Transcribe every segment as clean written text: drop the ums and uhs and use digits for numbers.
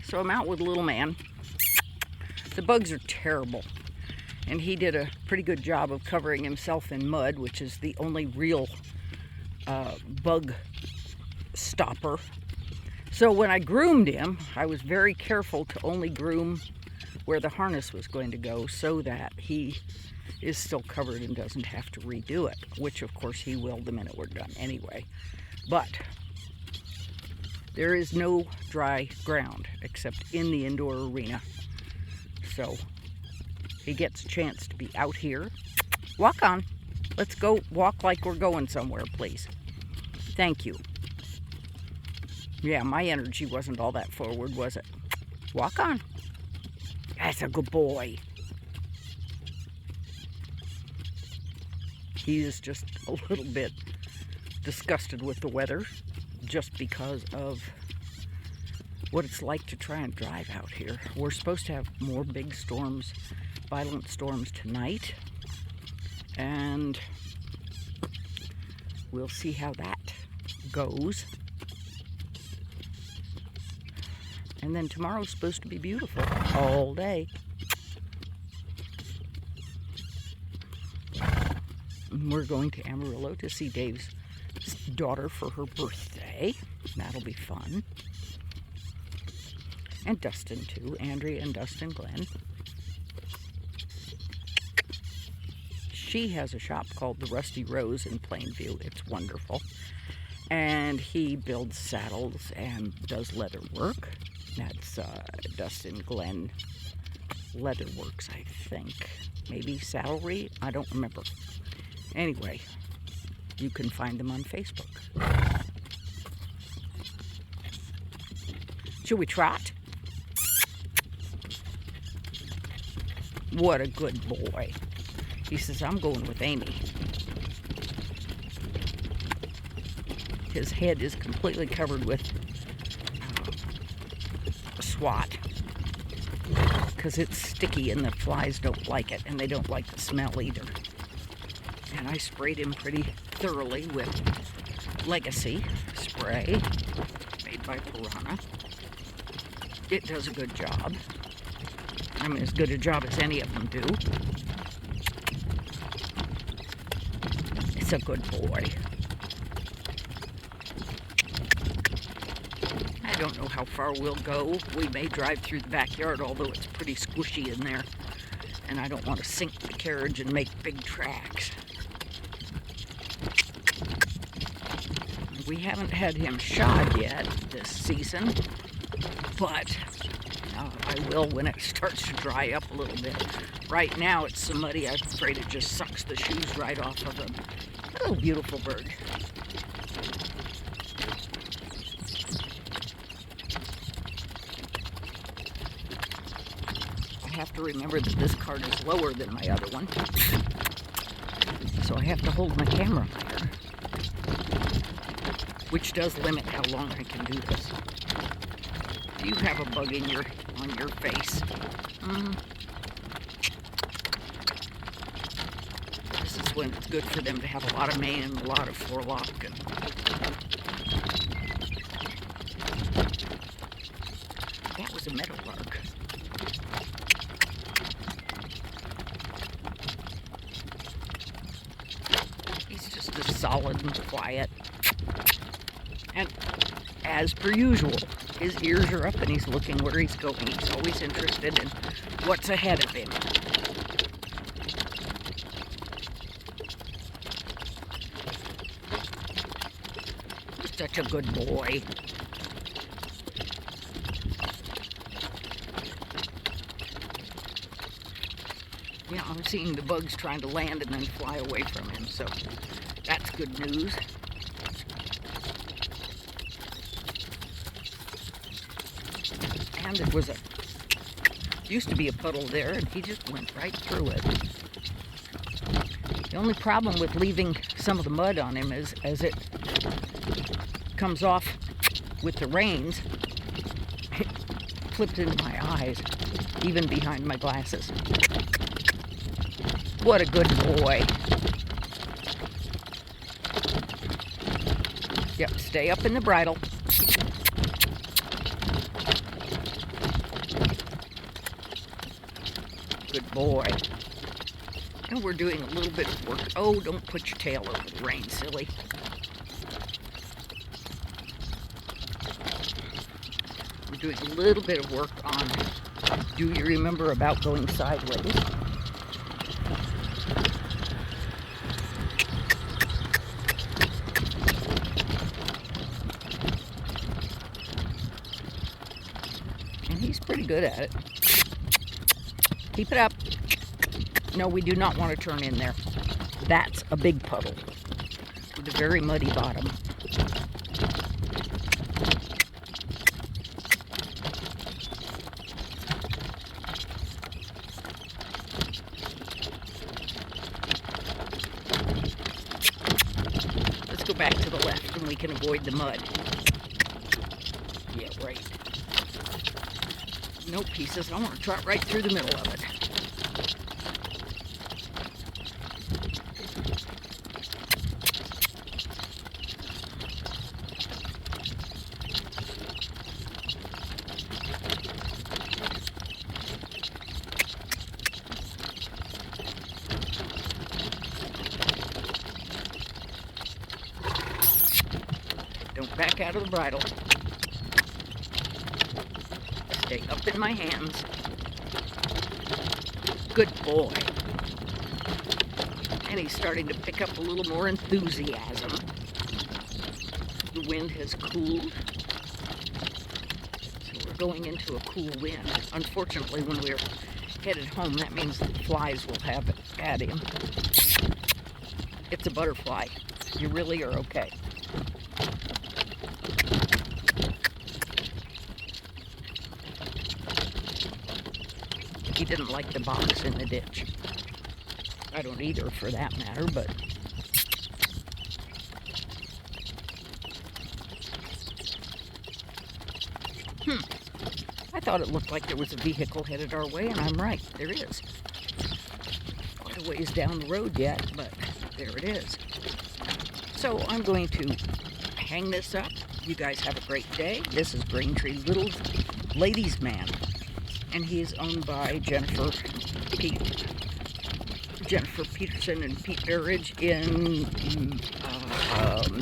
So I'm out with little man. The bugs are terrible. And he did a pretty good job of covering himself in mud, which is the only real bug stopper. So when I groomed him, I was very careful to only groom where the harness was going to go so that he is still covered and doesn't have to redo it, which of course he will the minute we're done anyway. But there is no dry ground except in the indoor arena. So he gets a chance to be out here. Walk on. Let's go walk like we're going somewhere, please. Thank you. Yeah, my energy wasn't all that forward, was it? Walk on. That's a good boy. He is just a little bit disgusted with the weather just because of what it's like to try and drive out here. We're supposed to have more big storms, violent storms tonight, and we'll see how that goes. And then tomorrow's supposed to be beautiful all day. And we're going to Amarillo to see Dave's daughter for her birthday. That'll be fun. And Dustin too, Andrea and Dustin Glenn. She has a shop called the Rusty Rose in Plainview. It's wonderful. And he builds saddles and does leather work. That's Dustin Glenn Leatherworks, I think. Maybe Saddlery? I don't remember. Anyway, you can find them on Facebook. Should we trot? What a good boy. He says, I'm going with Amy. His head is completely covered with swat because it's sticky and the flies don't like it, and they don't like the smell either. And I sprayed him pretty thoroughly with Legacy spray made by Piranha. It does a good job. I mean, as good a job as any of them do. It's a good boy. I don't know how far we'll go. We may drive through the backyard, although it's pretty squishy in there. And I don't want to sink the carriage and make big tracks. We haven't had him shod yet this season, but I will when it starts to dry up a little bit. Right now it's so muddy, I'm afraid it just sucks the shoes right off of him. Oh, beautiful bird. I have to remember that this cart is lower than my other one, so I have to hold my camera higher, which does limit how long I can do this. Do you have a bug on your face? This is when it's good for them to have a lot of mane and a lot of forelock. And that was a meadowlark. He's just as solid and quiet. And as per usual, his ears are up and he's looking where he's going. He's always interested in what's ahead of him. He's such a good boy. Yeah, I'm seeing the bugs trying to land and then fly away from him, so that's good news. And it was used to be a puddle there, and he just went right through it. The only problem with leaving some of the mud on him is as it comes off with the rains, it flipped into my eyes, even behind my glasses. What a good boy. Yep, stay up in the bridle. Good boy. And we're doing a little bit of work. Oh, don't put your tail over the rein, silly. We're doing a little bit of work on Do You Remember About Going Sideways? And he's pretty good at it. Keep it up. No, we do not want to turn in there. That's a big puddle with a very muddy bottom. Let's go back to the left and we can avoid the mud. Yeah, right. No pieces. I want to trot right through the middle of it. Don't back out of the bridle. Stay up in my hands. Good boy. And he's starting to pick up a little more enthusiasm. The wind has cooled. So we're going into a cool wind. Unfortunately, when we're headed home, that means the flies will have it at him. It's a butterfly. You really are okay. He didn't like the box in the ditch. I don't either, for that matter, but... I thought it looked like there was a vehicle headed our way, and I'm right. There is. Quite a ways down the road yet, but there it is. So I'm going to hang this up. You guys have a great day. This is Greentree Little Ladies Man. And he is owned by Jennifer Peterson and Pete Burridge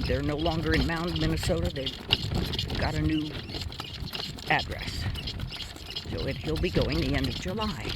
they're no longer in Mound, Minnesota. They've got a new address. So he'll be going the end of July.